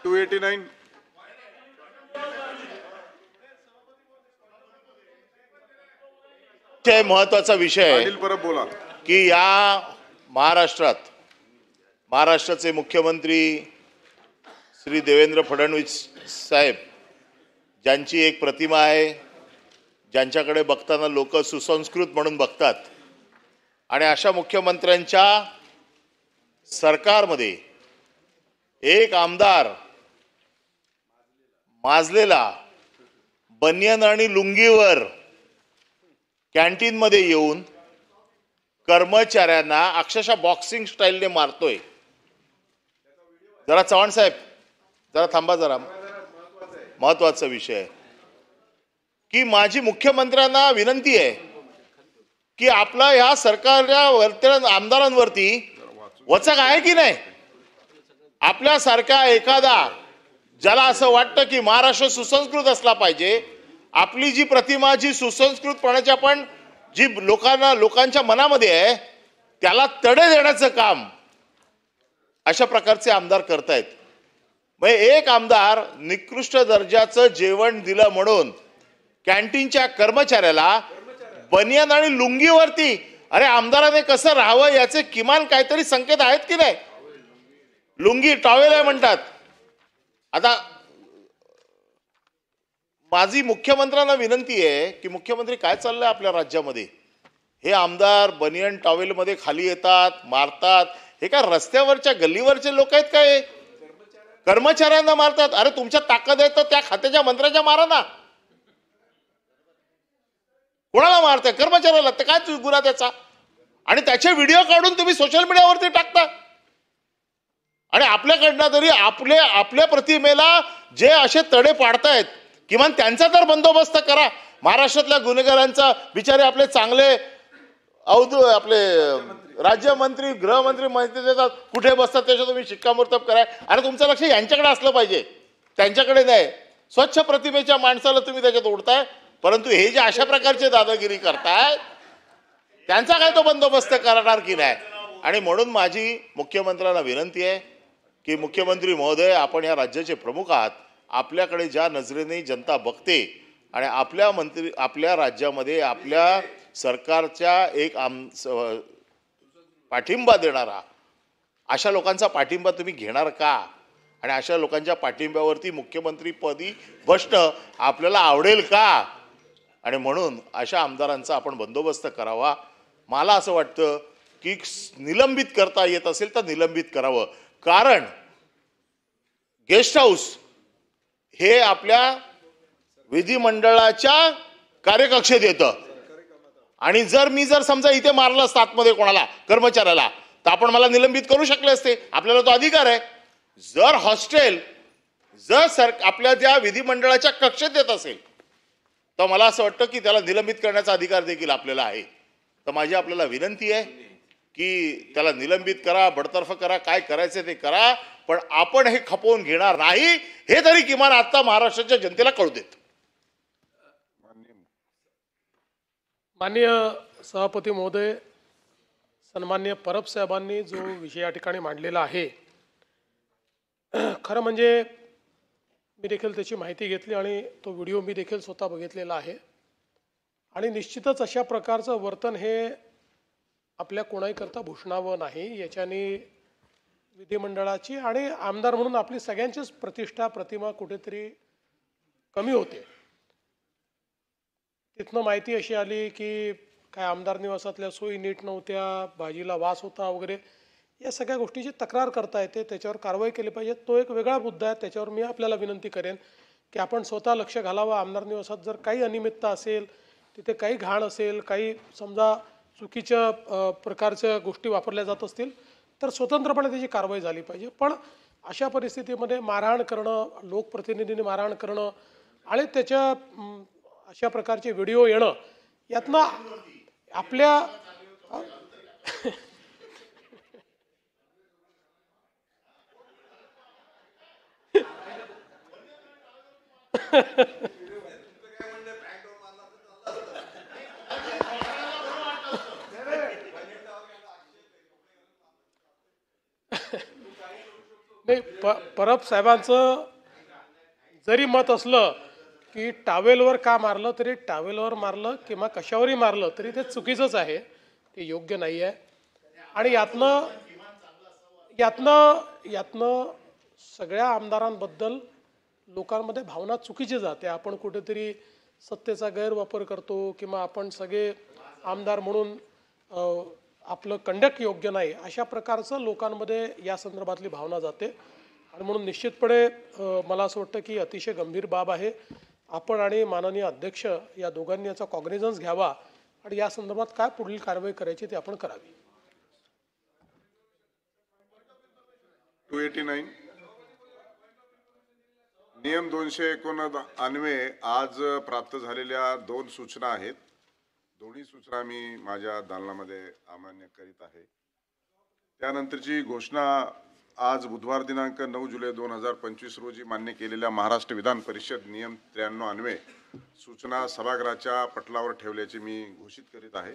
289. महत्वाचा विषय अनिल परब बोला की या महाराष्ट्राचे मुख्यमंत्री श्री देवेंद्र फडणवीस साहेब ज्यांची एक प्रतिमा आहे, ज्यांच्याकडे बघताना लोक सुसंस्कृत म्हणून बघतात, आणि अशा मुख्यमंत्र्यांच्या सरकारमध्ये एक आमदार माजलेला बनियन आणि लुंगीवर कॅन्टीन मध्ये येऊन कर्मचाऱ्यांना अक्षरशः बॉक्सिंग स्टाईलने मारतोय. जरा चव्हाण साहेब जरा थांबा, जरा महत्वाचा विषय आहे की माझी मुख्यमंत्र्यांना विनंती आहे की आपला ह्या सरकारच्या आमदारांवरती वचक आहे की नाही. आपल्यासारखा एखादा ज्याला असं वाटतं की महाराष्ट्र सुसंस्कृत असला पाहिजे, आपली जी प्रतिमा जी सुसंस्कृतपणाची आपण जी लोकांच्या मनामध्ये आहे त्याला तडे देण्याचं काम अशा प्रकारचे आमदार करतायत. मग एक आमदार निकृष्ट दर्जाचं जेवण दिलं म्हणून कॅन्टीनच्या कर्मचाऱ्याला बनियन आणि लुंगीवरती, अरे आमदाराने कसं राहावं याचे किमान काहीतरी संकेत आहेत की नाही. लुंगी टॉवेल आहे म्हणतात. आता माझी मुख्यमंत्र्यांना विनंती आहे की मुख्यमंत्री काय चाललंय आपल्या राज्यामध्ये. हे आमदार बनियन टॉवेल मध्ये खाली येतात, मारतात. हे काय रस्त्यावरच्या गल्लीवरचे लोक आहेत काय? कर्मचाऱ्यांना मारतात. अरे तुमच्या ताकद आहे तर त्या खात्याच्या मंत्र्याच्या मारा ना. कोणाला मारताय? कर्मचाऱ्याला. तर काय गुन्हा त्याचा? आणि त्याचे व्हिडिओ काढून तुम्ही सोशल मीडियावरती टाकता. आणि आपल्याकडनं तरी आपल्या प्रतिमेला जे असे तडे पाडतायत किमान त्यांचा तर बंदोबस्त करा. महाराष्ट्रातल्या गुन्हेगारांचा बिचारे आपले चांगले आपले राज्यमंत्री गृहमंत्री माहिती देतात कुठे बसतात, त्याच्या तुम्ही शिक्कामोर्तब करा. अरे तुमचं लक्ष यांच्याकडे असलं पाहिजे, त्यांच्याकडे नाही. स्वच्छ प्रतिमेच्या माणसाला तुम्ही त्याच्यात ओढताय, परंतु हे जे अशा प्रकारचे दादागिरी करताय त्यांचा काय तो बंदोबस्त करणार की नाही. आणि म्हणून माझी मुख्यमंत्र्यांना विनंती आहे की मुख्यमंत्री महोदय, आपण या राज्याचे प्रमुख आहात. आपल्याकडे ज्या नजरेने जनता बघते आणि आपल्या राज्यामध्ये आपल्या सरकारच्या एक पाठिंबा देणारा अशा लोकांचा पाठिंबा तुम्ही घेणार का? आणि अशा लोकांच्या पाठिंब्यावरती मुख्यमंत्री पदी बसणं आपल्याला आवडेल का? आणि म्हणून अशा आमदारांचा आपण बंदोबस्त करावा. मला असं वाटतं की निलंबित करता येत असेल तर निलंबित करावं. कारण गेस्ट हाऊस हे आपल्या विधिमंडळाच्या कार्यकक्षेत येतं. आणि मी जर समजा इथे मारलं असतं आतमध्ये कोणाला कर्मचाऱ्याला, तर आपण मला निलंबित करू शकले असते. आपल्याला तो अधिकार आहे. जर हॉस्टेल आपल्या त्या विधिमंडळाच्या कक्षेत येत असेल तर मला असं वाटतं की त्याला निलंबित करण्याचा अधिकार देखील आपल्याला आहे. तर माझी आपल्याला विनंती आहे की त्याला निलंबित करा, बडतर्फ करा, काय करायचं ते करा, पण आपण हे खपवून घेणार नाही हे तरी किमान आता महाराष्ट्राच्या जनतेला कळू देत. माननीय सभापती महोदय, सन्माननीय परब साहेबांनी जो विषय या ठिकाणी मांडलेला आहे, खरं म्हणजे मी देखील त्याची माहिती घेतली आणि तो व्हिडिओ मी देखील स्वतः बघितलेला आहे. आणि निश्चितच अशा प्रकारचं वर्तन हे आपल्या कोणाहीकरता भूषणावं नाही. याच्याने विधिमंडळाची आणि आमदार म्हणून आपली सगळ्यांचीच प्रतिमा कुठेतरी कमी होते. तिथनं माहिती अशी आली की काय आमदार निवासातल्या सोयी नीट नव्हत्या, भाजीला वास होता वगैरे, या सगळ्या गोष्टीची तक्रार करता येते. त्याच्यावर कारवाई केली पाहिजे. तो एक वेगळा मुद्दा आहे. त्याच्यावर मी आपल्याला विनंती करेन की आपण स्वतः लक्ष घालावं. आमदार निवासात जर काही अनियमितता असेल, तिथे काही घाण असेल, काही समजा चुकीच्या प्रकारच्या गोष्टी वापरल्या जात असतील तर स्वतंत्रपणे त्याची कारवाई झाली पाहिजे. पण अशा परिस्थितीमध्ये मारहाण करणं, लोकप्रतिनिधींनी मारहाण करणं आणि त्याच्या अशा प्रकारचे व्हिडिओ येणं, यातनं आपल्या नाही परब साहेबांचं जरी मत असलं की टावेलवर का मारलं, तरी टावेलवर मारलं किंवा कशावरही मारलं तरी ते चुकीचंच आहे, ते योग्य नाही आहे. आणि यातनं यातनं यातनं सगळ्या आमदारांबद्दल लोकांमध्ये भावना चुकीची जाते. आपण कुठेतरी सत्तेचा गैरवापर करतो किंवा आपण सगळे आमदार म्हणून आपलं कंडक्ट योग्य नाही, अशा प्रकारचं लोकांमध्ये या संदर्भातली भावना जाते. आणि म्हणून निश्चितपणे मला असं वाटतं की अतिशय गंभीर बाब आहे. आपण आणि माननीय अध्यक्ष या दोघांनी याचा कॉग्निझन्स घ्यावा आणि या संदर्भात काय पुढील कारवाई करायची ते आपण करावी. 289 नियम 289 आज प्राप्त झालेल्या 2 सूचना आहेत. दोन्ही सूचना मी माझ्या दालनामध्ये अमान्य करीत आहे. त्यानंतरची घोषणा आज बुधवार दिनांक 9 जुलै 2025 रोजी मान्य केलेल्या महाराष्ट्र विधान परिषद नियम 93 सूचना सभागृहाच्या पटलावर ठेवल्याचे मी घोषित करीत आहे.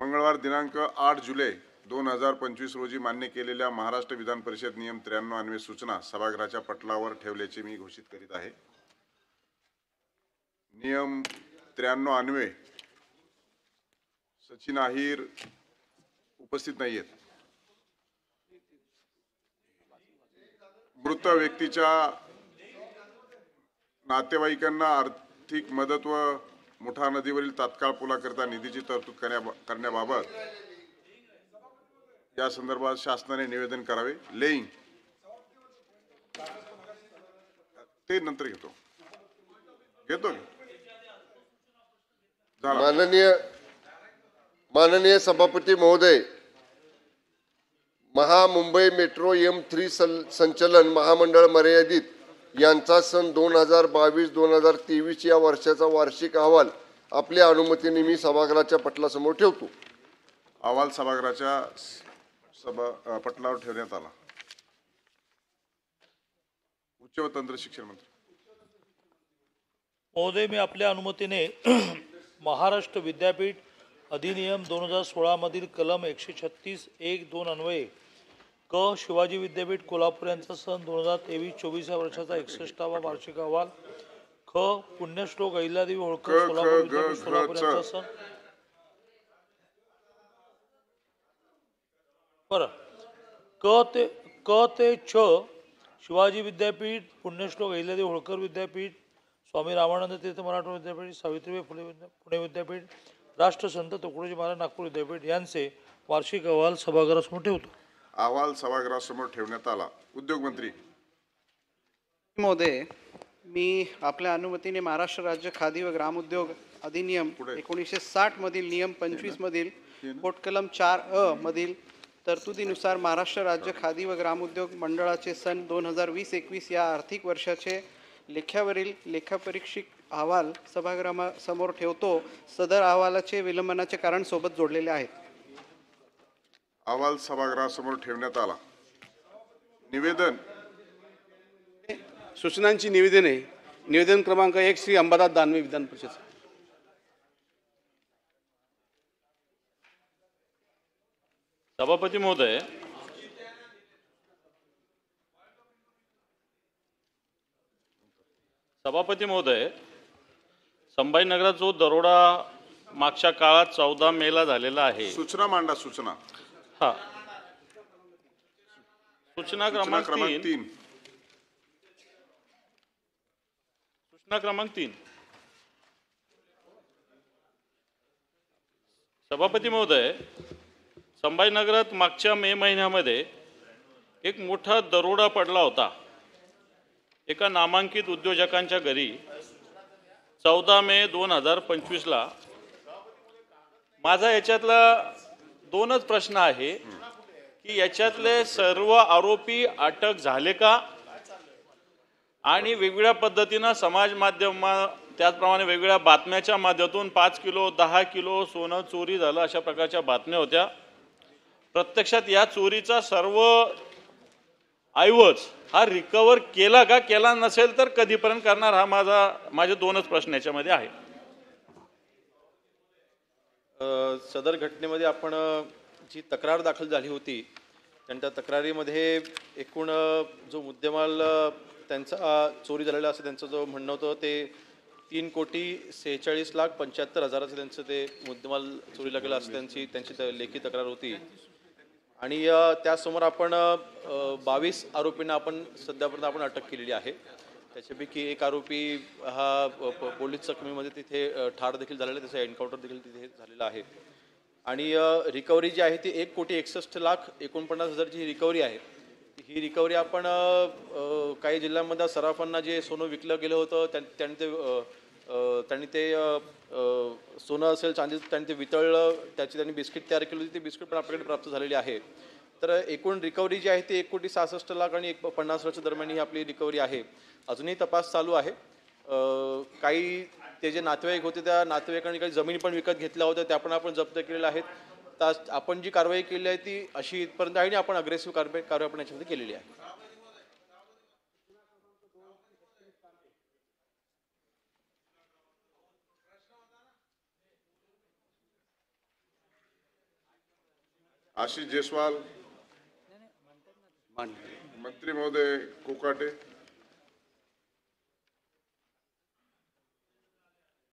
मंगळवार दिनांक 8 जुलै 2025 रोजी मान्य केलेल्या महाराष्ट्र विधान परिषद नियम 93 सूचना सभागृहाच्या पटलावर ठेवल्याचे मी घोषित करीत आहे. नियम 93 सचिन अहिर उपस्थित नाहीयेत. मृत व्यक्तीच्या नातेवाईकांना आर्थिक मदत व मुठा नदीवरील तात्काळ पुलाकरिता निधीची तरतूद करण्याबाबत या संदर्भात शासनाने निवेदन करावे. लेईंग ते नंतर घेतो. माननीय सभापती महोदय, मुंबई मेट्रो M3 संचलन महामंडळ मर्यादित यांचा सन 2022-2023 या वर्षाचा वार्षिक अहवाल आपल्या अनुमतीने मी सभागृहाच्या पटलासमोर ठेवतो. अहवाल सभागृहाच्या पटलावर ठेवण्यात आला. उच्च व तंत्र शिक्षण मंत्री महोदय, मी आपल्या अनुमतीने महाराष्ट्र विद्यापीठ अधिनियम 2016 मधील कलम 136(1)(2) अन्वये शिवाजी विद्यापीठ कोल्हापूर यांचा सन 2023-24 या वर्षाचा 61वा वार्षिक अहवाल, पुण्यश्लोक अहिल्यादेवी होळकर सोलापूर विद्यापीठ सोलापूर यांचा सन ते शिवाजी विद्यापीठ पुण्यश्लोक अहिल्यादेवी होळकर विद्यापीठ स्वामी रामानंद तीर्थ मराठवाडा विद्यापीठ सावित्रीबाई फुले पुणे विद्यापीठ राष्ट्रसंत तुकडोजी महाराज नागपूर विद्यापीठ यांचे वार्षिक अहवाल सभागृहासमोर ठेवतो. अहवाल सभागृहासमोर ठेवण्यात आला. उद्योग मंत्री महोदय, मी आपल्या अनुमतीने महाराष्ट्र राज्य खादी व ग्रामोद्योग अधिनियम 1960 मधील नियम 25 मधील पोटकलम 4(अ) मधील तरतुदीनुसार महाराष्ट्र राज्य खादी व ग्रामोद्योग मंडळाचे सन 2020-21 या आर्थिक वर्षाचे लेख्यावरील लेखापरीक्षित अहवाल सभागृहासमोर ठेवतो. सदर अहवालाचे विलंबनाचे कारण सोबत जोडलेले आहेत. अहवाल सभागृहासमोर ठेवण्यात आला. निवेदन सूचनांची निवेदने. निवेदन क्रमांक 1 श्री अंबादास दानवे विधान परिषद. सभापती महोदय, संभाजीनगरात जो दरोडा मागच्या काळात 14 मेला झालेला आहे. सूचना मांडा. सूचना क्रमांक 3. सूचना क्रमांक 3. सभापती महोदय, संभाजीनगरात मागच्या मे महिन्यामध्ये एक मोठा दरोडा पडला होता. एका नामांकित उद्योजकांच्या घरी 14 मे 2025ला. माझा याच्यातला 2च प्रश्न आहे की याच्यातले सर्व आरोपी अटक झाले का, आणि वेगवेगळ्या पद्धतीनं समाज माध्यम त्याचप्रमाणे वेगवेगळ्या बातम्याच्या माध्यमातून 5 किलो 10 किलो सोनं चोरी झालं अशा प्रकारच्या बातम्या होत्या. प्रत्यक्षात या चोरीचा सर्व ऐवज हा रिकवर केला का, केला नसेल तर कधीपर्यंत करणार, हा माझे 2च प्रश्न याच्यामध्ये आहे. सदर घटनेमध्ये आपण जी तक्रार दाखल झाली होती त्यांच्या तक्रारीमध्ये एकूण जो मुद्देमाल त्यांचा चोरी झालेला असं त्यांचं जो म्हणणं होतं ते 3,46,75,000 त्यांचं ते मुद्देमाल चोरीला गेला असं त्यांची लेखी तक्रार होती. आणि त्यासमोर आपण 22 आरोपींना आपण सध्यापर्यंत आपण अटक केलेली आहे. त्याच्यापैकी एक आरोपी हा पोलीस चकमीमध्ये तिथे ठार देखील झालेला आहे, त्याचा एन्काउंटर देखील तिथे झालेला आहे. आणि रिकव्हरी जी आहे ती 1,61,49,000 जी रिकव्हरी आहे, ही रिकव्हरी आपण काही जिल्ह्यांमध्ये सराफांना जे सोनं विकलं गेलं होतं त्यांनी ते सोनं असेल चांदी त्यांनी ते वितळलं, त्यांनी बिस्किट तयार केली होती, ती बिस्किट पण आपल्याकडे प्राप्त झालेली आहे. तर एकूण रिकव्हरी जी आहे ती 1,66,00,000 आणि 50,00,000 दरम्यान ही आपली रिकव्हरी आहे. अजूनही तपास चालू आहे. काही ते जे नातेवाईक होते त्या नातेवाईकांनी काही जमीन पण विकत घेतल्या होत्या, त्या पण आपण जप्त केलेल्या आहेत. तर आपण जी कारवाई केली आहे ती अशी इथपर्यंत आहे आणि आपण अग्रेसिव्ह कारवाई आपण याच्यामध्ये केलेली आहे. आशिष जयस्वाल, मंत्री महोदय कोकाटे.